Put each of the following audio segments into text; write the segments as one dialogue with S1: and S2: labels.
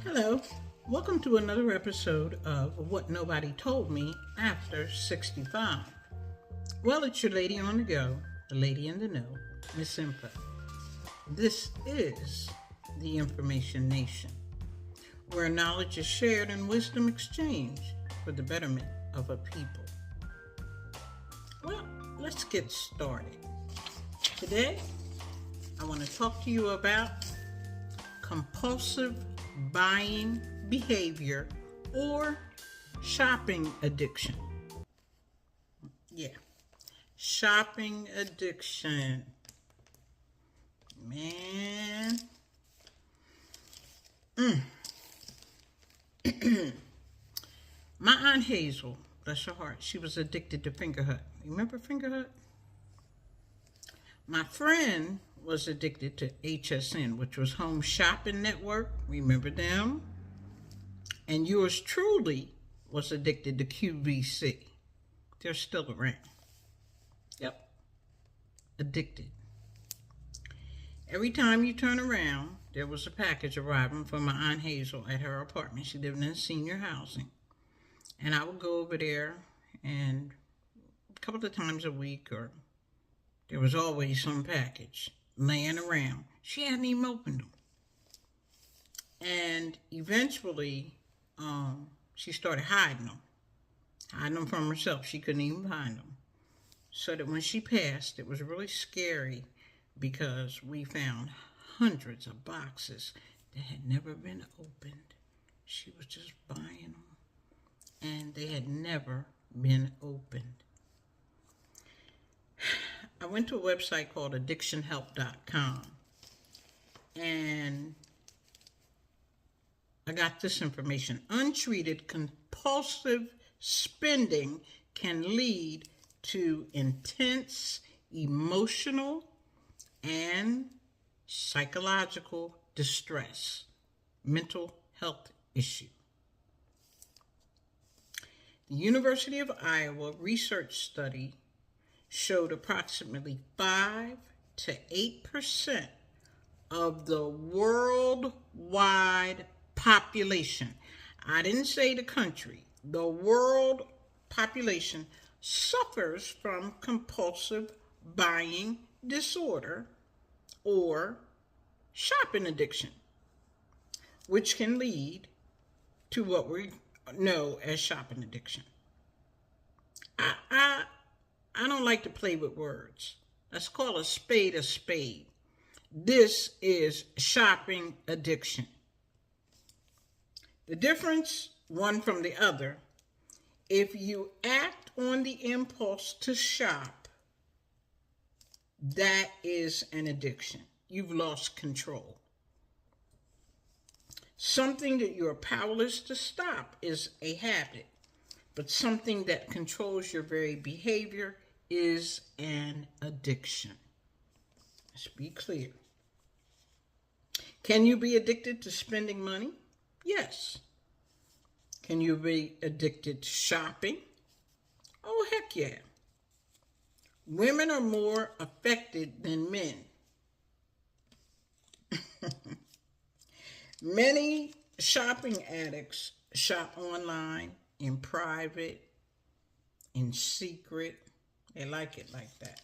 S1: Hello, welcome to another episode of What Nobody Told Me After 65. Well, it's your lady on the go, the lady in the know, Miss Info. This is the Information Nation, where knowledge is shared and wisdom exchanged for the betterment of a people. Well, let's get started. Today, I want to talk to you about compulsive buying behavior or shopping addiction. Yeah, shopping addiction. Man. My Aunt Hazel, bless her heart, she was addicted to Finger Hut. Remember Finger Hut? My friend was addicted to HSN, which was Home Shopping Network. Remember them? And yours truly was addicted to QVC. They're still around. Yep. Addicted. Every time you turn around, there was a package arriving from my Aunt Hazel at her apartment. She lived in senior housing. And I would go over there, and a couple of times a week, or there was always some package laying around. She hadn't even opened them. And eventually, she started hiding them from herself. She couldn't even find them. So that when she passed, it was really scary because we found hundreds of boxes that had never been opened. She was just buying them, and they had never been opened. I went to a website called addictionhelp.com, and I got this information. Untreated compulsive spending can lead to intense emotional and psychological distress, mental health issue. The University of Iowa research study showed approximately 5 to 8% of the worldwide population, I didn't say the country, the world population suffers from compulsive buying disorder or shopping addiction, which can lead to what we know as shopping addiction. I don't like to play with words. Let's call a spade a spade. This is shopping addiction. The difference, one from the other, if you act on the impulse to shop, that is an addiction. You've lost control. Something that you're powerless to stop is a habit, but something that controls your very behavior is an addiction. Let's be clear. Can you be addicted to spending money? Yes. Can you be addicted to shopping? Oh, heck yeah. Women are more affected than men. Many shopping addicts shop online, in private, in secret. They like it like that.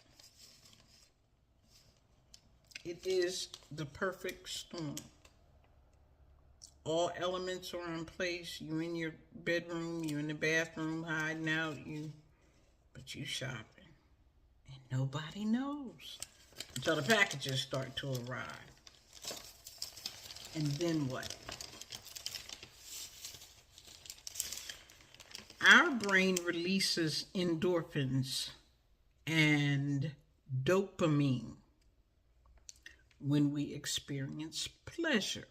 S1: It is the perfect storm. All elements are in place. You in your bedroom, you in the bathroom, hiding out, but you shopping. And nobody knows until the packages start to arrive. And then what? Our brain releases endorphins and dopamine when we experience pleasure.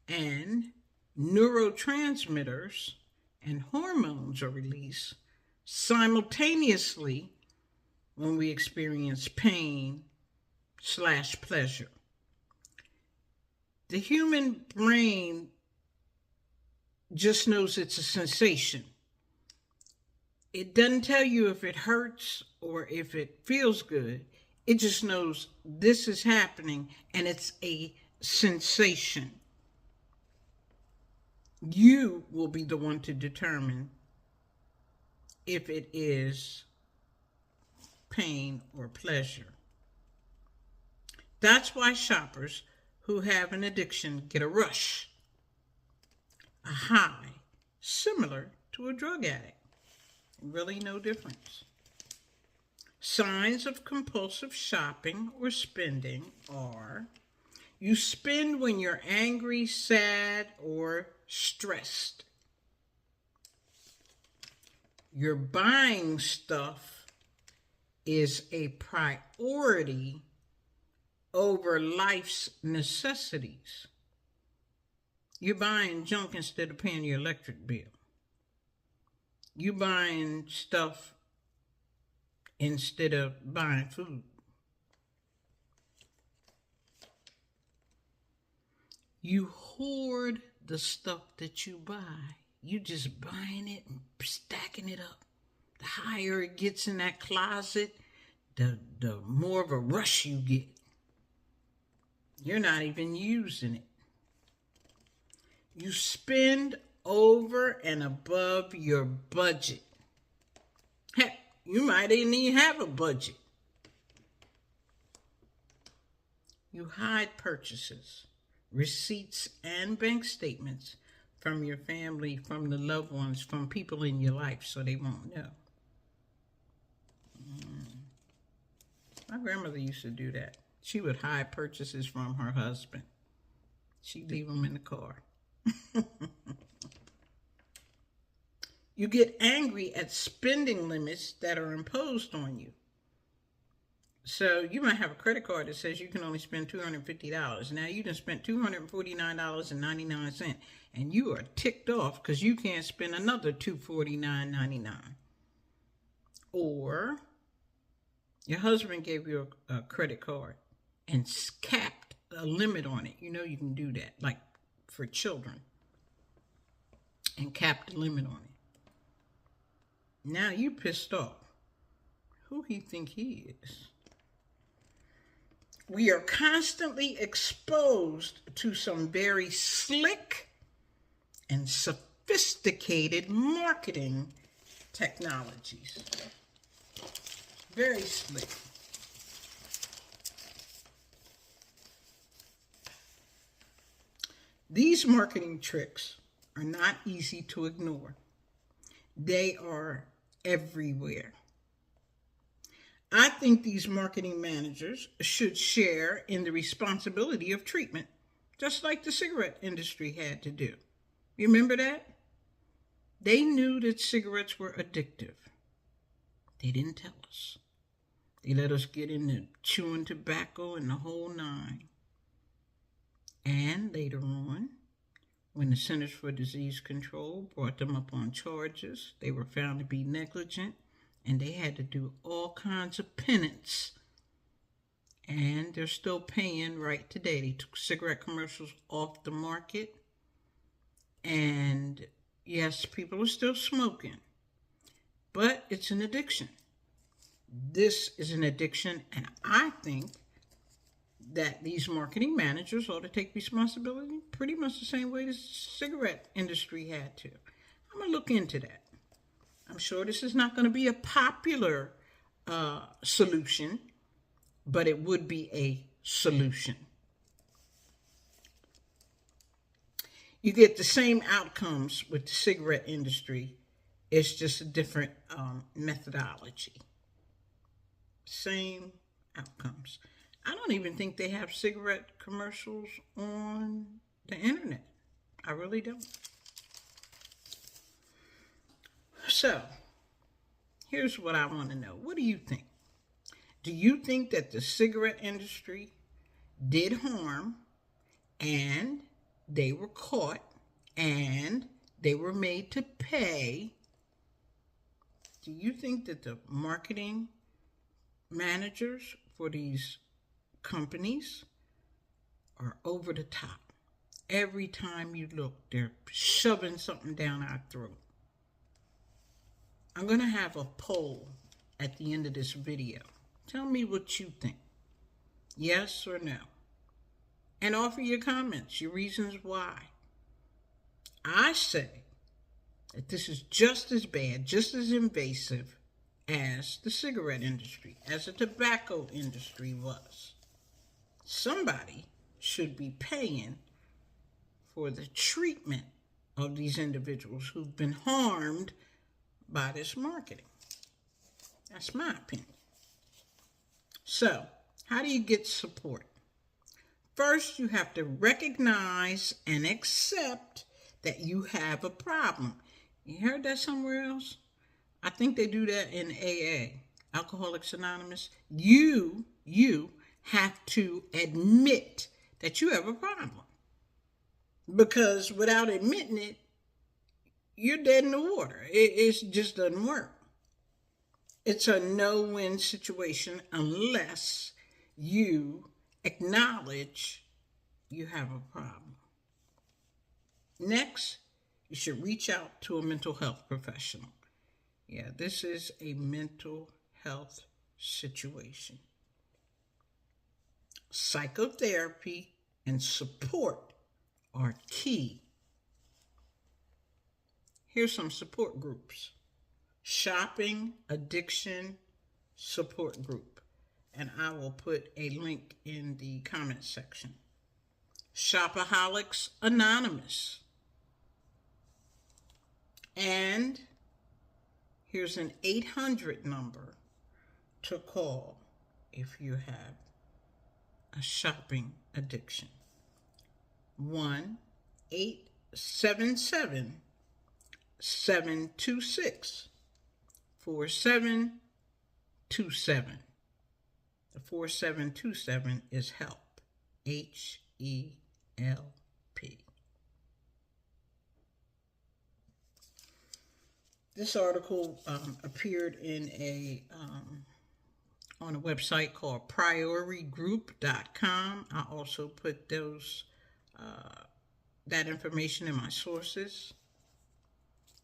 S1: And neurotransmitters and hormones are released simultaneously when we experience pain/pleasure. The human brain just knows it's a sensation. It doesn't tell you if it hurts or if it feels good. It just knows this is happening and it's a sensation. You will be the one to determine if it is pain or pleasure. That's why shoppers who have an addiction get a rush, a high, similar to a drug addict. Really no difference. Signs of compulsive shopping or spending are: you spend when you're angry, sad, or stressed. Your buying stuff is a priority over life's necessities. You're buying junk instead of paying your electric bill. You're buying stuff instead of buying food. You hoard the stuff that you buy. You just buying it and stacking it up. The higher it gets in that closet, the more of a rush you get. You're not even using it. You spend over and above your budget. Heck, you might even have a budget. You hide purchases, receipts, and bank statements from your family, from the loved ones, from people in your life, so they won't know. My grandmother used to do that. She would hide purchases from her husband. She'd leave them in the car. You get angry at spending limits that are imposed on you. So you might have a credit card that says you can only spend $250. Now you done spent $249.99, and you are ticked off because you can't spend another $249.99. Or your husband gave you a credit card and capped a limit on it. You know you can do that, like for children, and capped a limit on it. Now you pissed off. Who he think he is? We are constantly exposed to some very slick and sophisticated marketing technologies. Very slick. These marketing tricks are not easy to ignore. They are everywhere. I think these marketing managers should share in the responsibility of treatment, just like the cigarette industry had to do. You remember that? They knew that cigarettes were addictive. They didn't tell us. They let us get into chewing tobacco and the whole nine. And later on, when the Centers for Disease Control brought them up on charges, they were found to be negligent, and they had to do all kinds of penance. And they're still paying right today. They took cigarette commercials off the market. And yes, people are still smoking. But it's an addiction. This is an addiction, and I think that these marketing managers ought to take responsibility pretty much the same way the cigarette industry had to. I'm going to look into that. I'm sure this is not going to be a popular solution, but it would be a solution. You get the same outcomes with the cigarette industry. It's just a different methodology. Same outcomes. I don't even think they have cigarette commercials on the internet. I really don't. So, here's what I want to know. What do you think? Do you think that the cigarette industry did harm and they were caught and they were made to pay? Do you think that the marketing managers for these companies are over the top? Every time you look, they're shoving something down our throat. I'm going to have a poll at the end of this video. Tell me what you think. Yes or no? And offer your comments, your reasons why. I say that this is just as bad, just as invasive as the cigarette industry, as the tobacco industry was. Somebody should be paying for the treatment of these individuals who've been harmed by this marketing. That's my opinion. So, how do you get support? First, you have to recognize and accept that you have a problem. You heard that somewhere else? I think they do that in AA, Alcoholics Anonymous. You have to admit that you have a problem. Because without admitting it, you're dead in the water. It just doesn't work. It's a no-win situation unless you acknowledge you have a problem. Next, you should reach out to a mental health professional. Yeah, this is a mental health situation. Psychotherapy and support are key. Here's some support groups. Shopping Addiction Support Group. And I will put a link in the comment section. Shopaholics Anonymous. And here's an 800 number to call if you have a shopping addiction. 1-877-726-4727. The 4727 is HELP. HELP. This article appeared in on a website called PrioriGroup.com. I also put that information in my sources.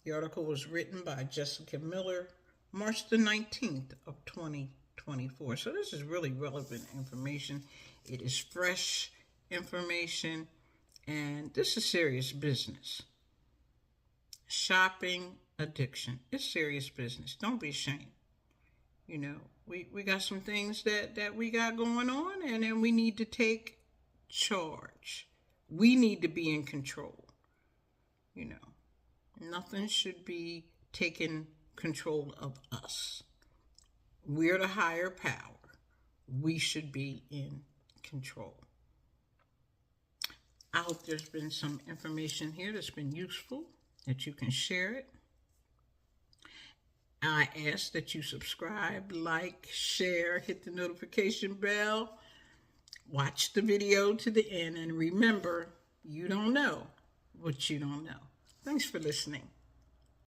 S1: The article was written by Jessica Miller, March the 19th of 2024. So this is really relevant information. It is fresh information, and this is serious business. Shopping addiction is serious business. Don't be ashamed. You know, we got some things that we got going on, and then we need to take charge. We need to be in control. You know, nothing should be taking control of us. We're the higher power. We should be in control. I hope there's been some information here that's been useful, that you can share it. I ask that you subscribe, like, share, hit the notification bell, watch the video to the end, and remember, you don't know what you don't know. Thanks for listening.